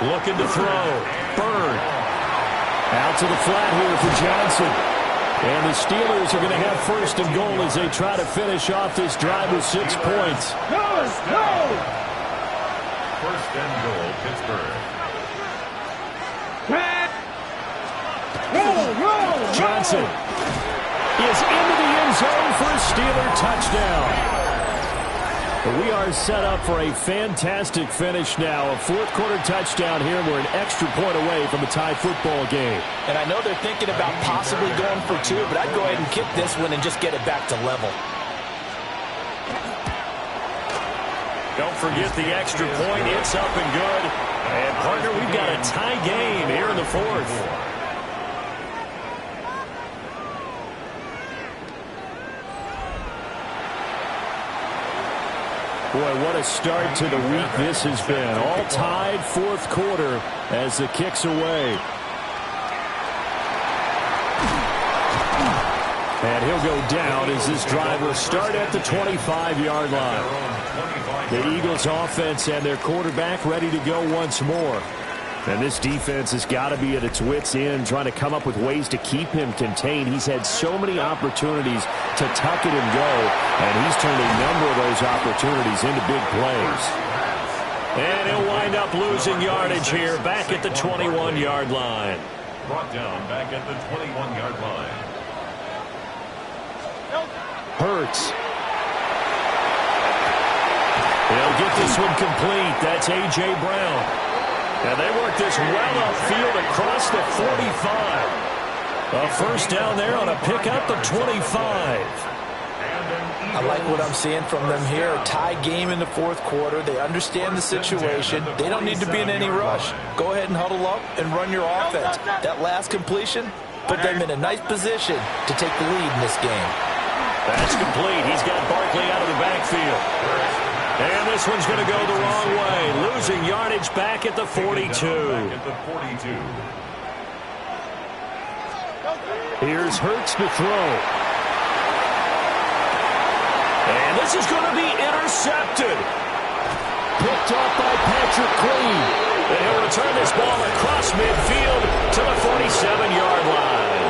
Looking to throw. Bird. Out to the flat here for Johnson. And the Steelers are going to have 1st and goal as they try to finish off this drive with 6 points. First and goal, Pittsburgh. Johnson is into the end zone for a Steeler touchdown. We are set up for a fantastic finish now. A 4th quarter touchdown here. We're an extra point away from a tie football game. And I know they're thinking about possibly going for 2, but I'd go ahead and kick this one and just get it back to level. Don't forget the extra point. It's up and good. And, partner, we've got a tie game here in the 4th. Boy, what a start to the week this has been. All tied 4th quarter as the kick's away. And he'll go down as this drive will start at the 25-yard line. The Eagles offense and their quarterback ready to go once more. And this defense has got to be at its wits' end, trying to come up with ways to keep him contained. He's had so many opportunities to tuck it and go, and he's turned a number of those opportunities into big plays. And he'll wind up losing yardage here, back at the 21-yard line. Brought down back at the 21-yard line. Hurts. He'll get this one complete. That's A.J. Brown. And they work this well upfield across the 45. A 1st down there on a pickup of 25. I like what I'm seeing from them here. A tie game in the 4th quarter. They understand the situation. They don't need to be in any rush. Go ahead and huddle up and run your offense. That last completion put them in a nice position to take the lead in this game. That's complete. He's got Barkley out of the backfield. And this one's going to go the wrong way. Losing yardage back at the 42. Here's Hurts to throw. And this is going to be intercepted. Picked up by Patrick Queen. And he'll return this ball across midfield to the 47-yard line.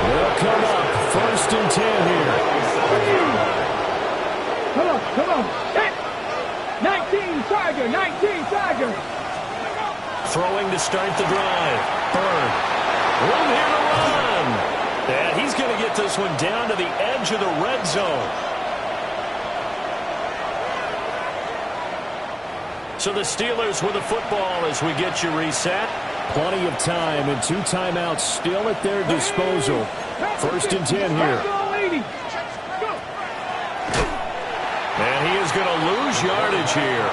They'll come up 1st and 10 here. Come on. 19 Tiger. Throwing to start the drive. Bird. Room here to run. And he's going to get this one down to the edge of the red zone. So the Steelers with the football as we get you reset. Plenty of time and 2 timeouts still at their disposal. 1st and 10 here. And he is going to lose yardage here.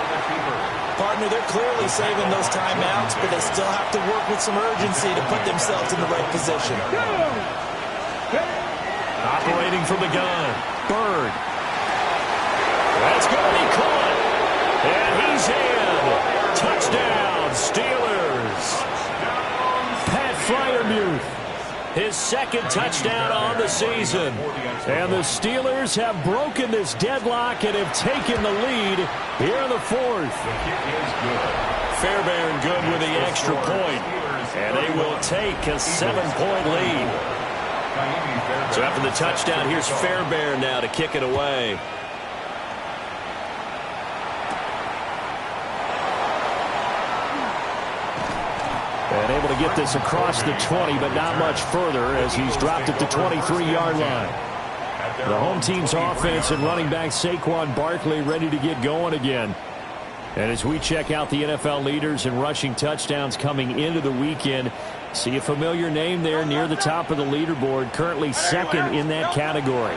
Partner, they're clearly saving those timeouts, but they still have to work with some urgency to put themselves in the right position. Operating from the gun. Bird. That's going to be caught. And he's in. Touchdown, Steelers. Pat Freiermuth. His 2nd touchdown on the season. And the Steelers have broken this deadlock and have taken the lead here in the 4th. Fairbairn good with the extra point. And they will take a 7-point lead. So after the touchdown, here's Fairbairn now to kick it away. And able to get this across the 20, but not much further as he's dropped at the 23-yard line. The home team's offense and running back Saquon Barkley ready to get going again. And as we check out the NFL leaders in rushing touchdowns coming into the weekend, see a familiar name there near the top of the leaderboard, currently 2nd in that category.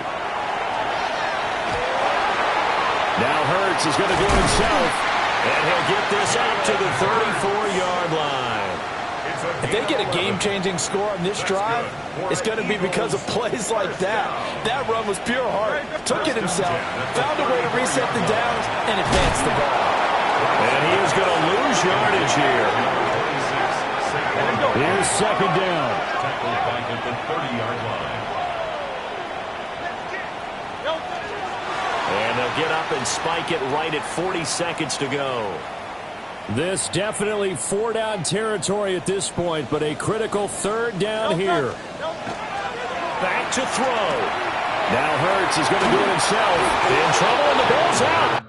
Now Hurts is going to do it himself, and he'll get this out to the 34-yard line. If they get a game-changing score on this drive, it's going to be because of plays like that. That run was pure heart. Took it himself, found a way to reset the downs, and advance the ball. And he is going to lose yardage here. Here's 2nd down. Tackled back at the 30-yard line. get up and spike it right at 40 seconds to go. This definitely 4-down territory at this point, but a critical 3rd down here. Back to throw. Now Hurts is going to do it himself. In trouble, and the ball's out.